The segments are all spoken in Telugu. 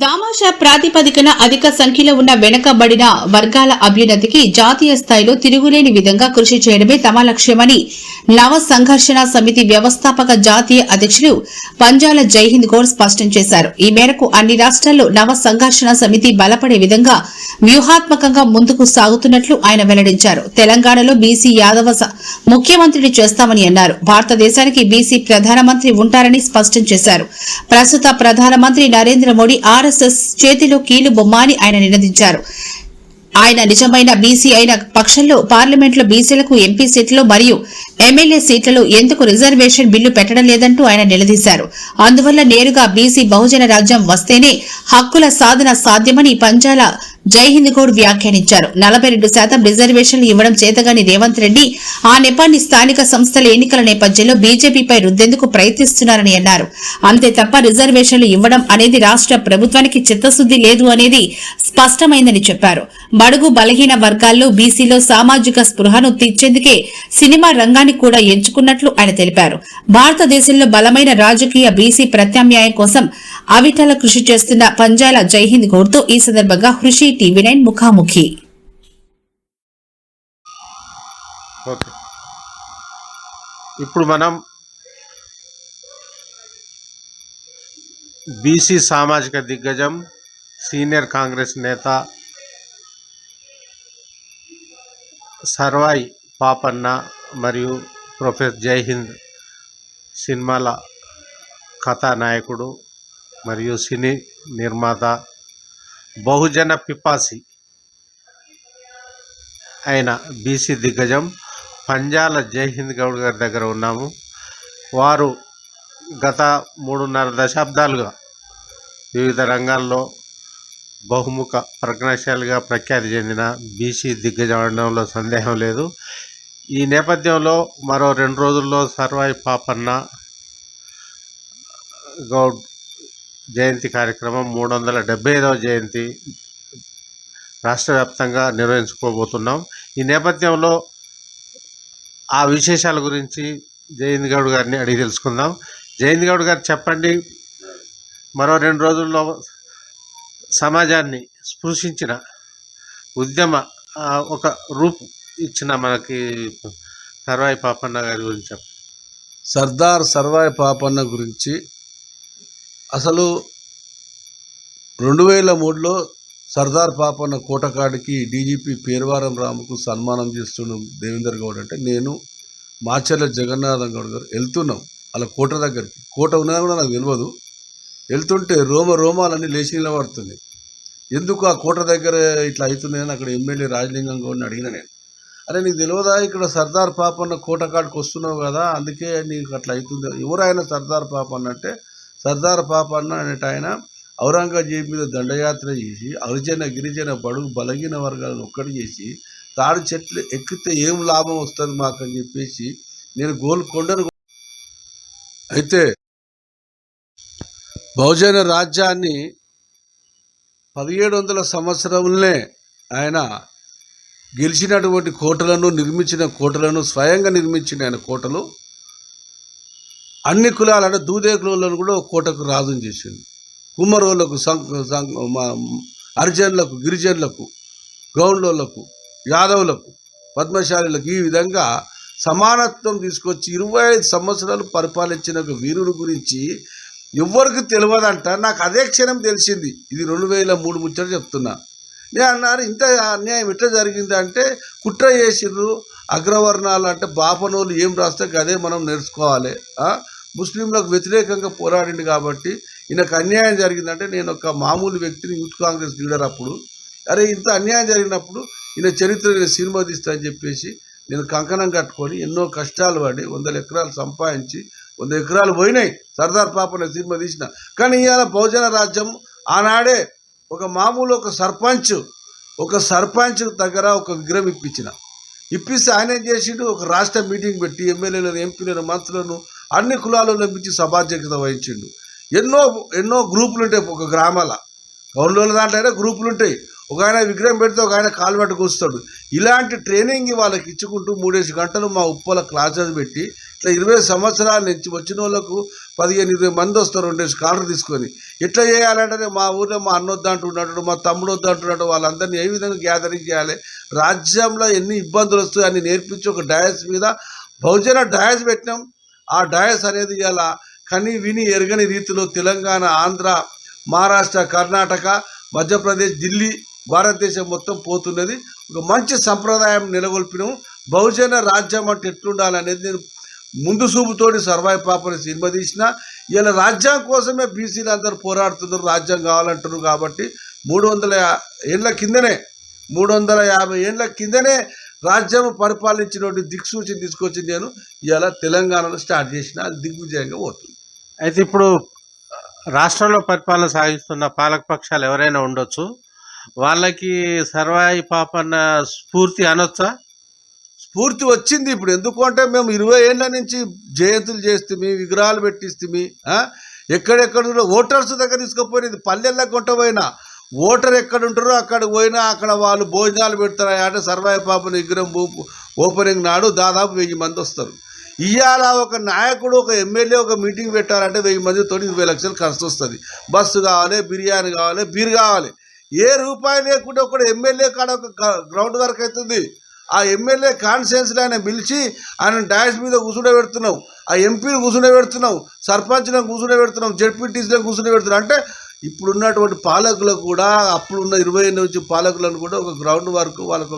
దామాషా ప్రాతిపదికన అధిక సంఖ్యలో ఉన్న వెనుకబడిన వర్గాల అభ్యున్నతికి జాతీయ స్థాయిలో తిరుగులేని విధంగా కృషి చేయడమే తమ లక్ష్యమని నవ సంఘర్షణ సమితి వ్యవస్థాపక జాతీయ అధ్యక్షులు పంజాల జైహింద్ గౌడ్ స్పష్టం చేశారు. ఈ మేరకు అన్ని రాష్ట్రాల్లో నవ సంఘర్షణ సమితి బలపడే విధంగా వ్యూహాత్మకంగా ముందుకు సాగుతున్నట్లు ఆయన వెల్లడించారు. తెలంగాణలో బీసీ యాదవ ముఖ్యమంత్రిని చేస్తామని అన్నారు. భారతదేశానికి బీసీ ప్రధానమంత్రి ఉంటారని స్పష్టం చేశారు. ప్రస్తుత ప్రధానమంత్రి నరేంద్ర మోడీ ఆర్ఎస్ఎస్ చేతిలో కీలు బొమ్మ అని ఆయన నినదించారు. ఆయన నిజమైన బీసీ అయిన పక్షంలో పార్లమెంట్లో బీసీలకు ఎంపీ సీట్లు మరియు ఎమ్మెల్యే సీట్లలో ఎందుకు రిజర్వేషన్ బిల్లు పెట్టడం లేదంటూ ఆయన నిలదీశారు. అందువల్ల నేరుగా బీసీ బహుజన రాజ్యం వస్తేనే హక్కుల సాధన సాధ్యమని పంజాల జైహింద్ గౌడ్ వ్యాఖ్యానించారు. 42% రిజర్వేషన్లు ఇవ్వడం చేతగాని రేవంత్ రెడ్డి ఆ నెపాన్ని స్థానిక సంస్థల ఎన్నికల నేపథ్యంలో బీజేపీపై రుద్దేందుకు ప్రయత్నిస్తున్నారని అన్నారు. అంతే తప్ప రిజర్వేషన్లు ఇవ్వడం అనేది రాష్ట్ర ప్రభుత్వానికి చిత్తశుద్ది లేదు అనేది స్పష్టమైందని చెప్పారు. బడుగు బలహీన వర్గాల్లో బీసీలో సామాజిక స్పృహను తీర్చేందుకే సినిమా రంగాన్ని కూడా ఎంచుకున్నట్లు ఆయన తెలిపారు. భారతదేశంలో బలమైన రాజకీయ బీసీ ప్రత్యామ్నాయం కోసం అవిటల కృషి చేస్తున్న పంజాల జైహింద్ గౌడ్తో ఈ సందర్భంగా హృషి టీవీ9 ముఖాముఖి. ఇప్పుడు మనం బీసీ సామాజిక దిగ్గజం సీనియర్ కాంగ్రెస్ నేత సర్వాయి పాపన్న మరియు ప్రొఫెసర్ జైహింద్ సినిమాల కథానాయకుడు మరియు సినీ నిర్మాత బహుజన పిపాసి అయిన బీసీ దిగ్గజం పంజాల జైహింద్ గౌడ్ గారి దగ్గర ఉన్నాము. వారు గత 3.5 దశాబ్దాలుగా వివిధ రంగాల్లో బహుముఖ ప్రజ్ఞాశాలిగా ప్రఖ్యాతి చెందిన బీసీ దిగ్గజం అనడంలో సందేహం లేదు. ఈ నేపథ్యంలో మరో 2 రోజుల్లో సర్వాయి పాపన్న గౌడ్ జయంతి కార్యక్రమం 375వ జయంతి రాష్ట్ర వ్యాప్తంగా నిర్వహించుకోబోతున్నాం. ఈ నేపథ్యంలో ఆ విశేషాల గురించి జైహింద్ గౌడ్ గారిని అడిగి తెలుసుకుందాం. జైహింద్ గౌడ్ గారు చెప్పండి, మరో 2 రోజుల్లో సమాజాన్ని స్పృశించిన ఉద్యమ ఒక రూపు ఇచ్చిన మనకి సర్వాయి పాపన్న గారి గురించి చెప్పండి. సర్దార్ సర్వాయి పాపన్న గురించి అసలు 2003లో సర్దార్ పాపన్న కోటకాడికి డీజీపీ పేర్వారం రాముకు సన్మానం చేస్తున్న దేవేందర్ గౌడ్ అంటే నేను మాచర్ల జగన్నాథం గౌడ్ గారు వెళ్తున్నాం అలా కోట దగ్గరికి. కోట ఉన్నది కూడా నాకు తెలియదు. వెళ్తుంటే రోమాలన్నీ లేచి నిలబడుతుంది. ఎందుకు ఆ కోట దగ్గర ఇట్లా అవుతున్నాయని అక్కడ ఎమ్మెల్యే రాజలింగం గౌడ్ని అడిగిన నేను. అరే నీకు తెలియదా ఇక్కడ సర్దార్ పాపన్న కోటకాడికి వస్తున్నావు కదా, అందుకే నీకు అట్లా అవుతుంది. ఎవరైనా సర్దార్ పాపన్న అంటే సర్దార్ పాపన్న అనేట ఆయన ఔరంగజేబు మీద దండయాత్ర చేసి హరిజన గిరిజన బడుగు బలహీన వర్గాలను ఒక్కటి చేసి తాడు చెట్లు ఎక్కితే ఏం లాభం వస్తుంది మాకు అని చెప్పేసి నేను గోల్కొండను అయితే బహుజన రాజ్యాన్ని 1700 సంవత్సరంలోనే ఆయన గెలిచినటువంటి కోటలను నిర్మించిన కోటలను స్వయంగా నిర్మించిన ఆయన కోటలు అన్ని కులాలు అంటే దూదే కులాలను కూడా కోటకు రాజుని చేసింది. కుమ్మరోళ్లకు హరిజనులకు గిరిజనులకు గౌండ్లకు యాదవులకు పద్మశాలులకు ఈ విధంగా సమానత్వం తీసుకొచ్చి 25 సంవత్సరాలు పరిపాలించిన ఒక వీరుడు గురించి ఎవరికి తెలియదంట. నాకు అదే క్షణం తెలిసింది. ఇది 2003 ముచ్చట చెప్తున్నా. నేను అన్నారు ఇంత అన్యాయం ఎట్లా జరిగింది అంటే కుట్ర చేసిర్రు అగ్రవర్ణాలు అంటే బాపనోళ్ళు ఏం రాస్తే అదే మనం నేర్చుకోవాలి. ముస్లింలకు వ్యతిరేకంగా పోరాడింది కాబట్టి ఈయనకు అన్యాయం జరిగిందంటే నేను ఒక మామూలు వ్యక్తిని యూత్ కాంగ్రెస్ లీడర్ అప్పుడు అరే ఇంత అన్యాయం జరిగినప్పుడు ఈయన చరిత్ర సినిమా తీస్తా అని చెప్పేసి నేను కంకణం కట్టుకొని ఎన్నో కష్టాలు పడి 100 ఎకరాలు సంపాదించి 100 ఎకరాలు పోయినాయి సర్దార్ పాపన్న సినిమా తీసిన. కానీ ఇవాళ బహుజన రాజ్యం ఆనాడే ఒక మామూలు ఒక సర్పంచ్ దగ్గర ఒక విగ్రహం ఇప్పిస్తే ఆయన ఏం చేసిండు, ఒక రాష్ట్ర మీటింగ్ పెట్టి ఎమ్మెల్యేలను ఎంపీలను మంత్రులను అన్ని కులాలను పిలిచి సభాధ్యక్షత వహించిండు. ఎన్నో గ్రూపులు ఉంటాయి ఒక గ్రామాల గౌన్లోల దాంట్లో గ్రూపులు ఉంటాయి. ఒక ఆయన విగ్రహం పెడితే ఒక ఆయన కాలు పట్టు కూస్తాడు. ఇలాంటి ట్రైనింగ్ వాళ్ళకి ఇచ్చుకుంటూ 3 గంటలు మా ఉప్పల క్లాసెస్ పెట్టి ఇట్లా 20 సంవత్సరాల నుంచి వచ్చిన వాళ్ళకు 15-20 మంది వస్తారు 2 స్కాలర్ తీసుకొని. ఎట్లా చేయాలంటే మా ఊళ్ళో మా అన్నొద్దు అంటున్నాడు, మా తమ్ముడు వద్దు అంటున్నాడు, వాళ్ళందరినీ ఏ విధంగా గ్యాదరింగ్ చేయాలి, రాజ్యంలో ఎన్ని ఇబ్బందులు వస్తాయి అని నేర్పించి ఒక డయాస్ మీద బహుజన డయాస్ పెట్టినాం. ఆ డయాస్ అనేది ఇలా కని విని ఎరగని రీతిలో తెలంగాణ, ఆంధ్ర, మహారాష్ట్ర, కర్ణాటక, మధ్యప్రదేశ్, ఢిల్లీ, భారతదేశం మొత్తం పోతున్నది. ఒక మంచి సంప్రదాయం నెలకొల్పినాం. బహుజన రాజ్యం అంటే ఎట్లుండాలనేది నేను ముందు చూపుతోటి సర్వాయి పాపని సినిమా తీసిన. ఇలా రాజ్యం కోసమే బీసీలు అందరూ పోరాడుతున్నారు, రాజ్యం కావాలంటున్నారు. కాబట్టి 350 ఏళ్ళ కిందనే రాజ్యం పరిపాలించినటువంటి దిక్సూచిని తీసుకొచ్చి నేను ఇలా తెలంగాణలో స్టార్ట్ చేసిన. అది దిగ్విజయంగా పోతుంది. అయితే ఇప్పుడు రాష్ట్రంలో పరిపాలన సాగిస్తున్న పాలకపక్షాలు ఎవరైనా ఉండొచ్చు, వాళ్ళకి సర్వాయి పాపన్న స్ఫూర్తి అనొచ్చా? స్ఫూర్తి వచ్చింది ఇప్పుడు. ఎందుకంటే మేము 20 ఏళ్ళ నుంచి జయంతులు చేస్తే, విగ్రహాలు పెట్టిస్తే, ఎక్కడెక్కడ ఓటర్స్ దగ్గర తీసుకుపోయినది. పల్లెల్లో కొంటపోయినా ఓటర్ ఎక్కడ ఉంటారో అక్కడికి పోయినా అక్కడ వాళ్ళు భోజనాలు పెడతారు. అంటే సర్వాయి పాపన విగ్రహం ఓపెనింగ్ నాడు దాదాపు 1000 మంది వస్తారు. ఇవాళ ఒక నాయకుడు, ఒక ఎమ్మెల్యే ఒక మీటింగ్ పెట్టాలంటే 1000 మందితో 20 లక్షలు ఖర్చు వస్తుంది. బస్సు కావాలి, బిర్యానీ కావాలి, బీర్ కావాలి. ఏ రూపాయి లేకుండా ఒక ఎమ్మెల్యే కాడ ఒక గ్రౌండ్ వర్క్ అవుతుంది. ఆ ఎమ్మెల్యే కాన్స్టిట్యున్సీలో ఆయన పిలిచి ఆయన డాష్ మీద కూర్చుండబెడుతున్నావు, ఆ ఎంపీని కూర్చుండబెడుతున్నావు, సర్పంచ్లను కూర్చుండబెడుతున్నావు, జెడ్పీటీసీలను కూర్చుండబెడుతున్నావు. అంటే ఇప్పుడున్నటువంటి పాలకులకు కూడా, అప్పుడున్న 20 ఏళ్ళ నుంచి పాలకులను కూడా ఒక గ్రౌండ్ వర్క్ వాళ్ళకు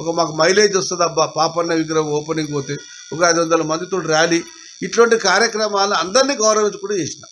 ఒక మాకు మైలేజ్ వస్తుంది. అబ్బా పాపన్న విగ్రహం ఓపెనింగ్ పోతే ఒక 500 మందితో ర్యాలీ, ఇటువంటి కార్యక్రమాలు అందరినీ గౌరవించి కూడా చేసిన.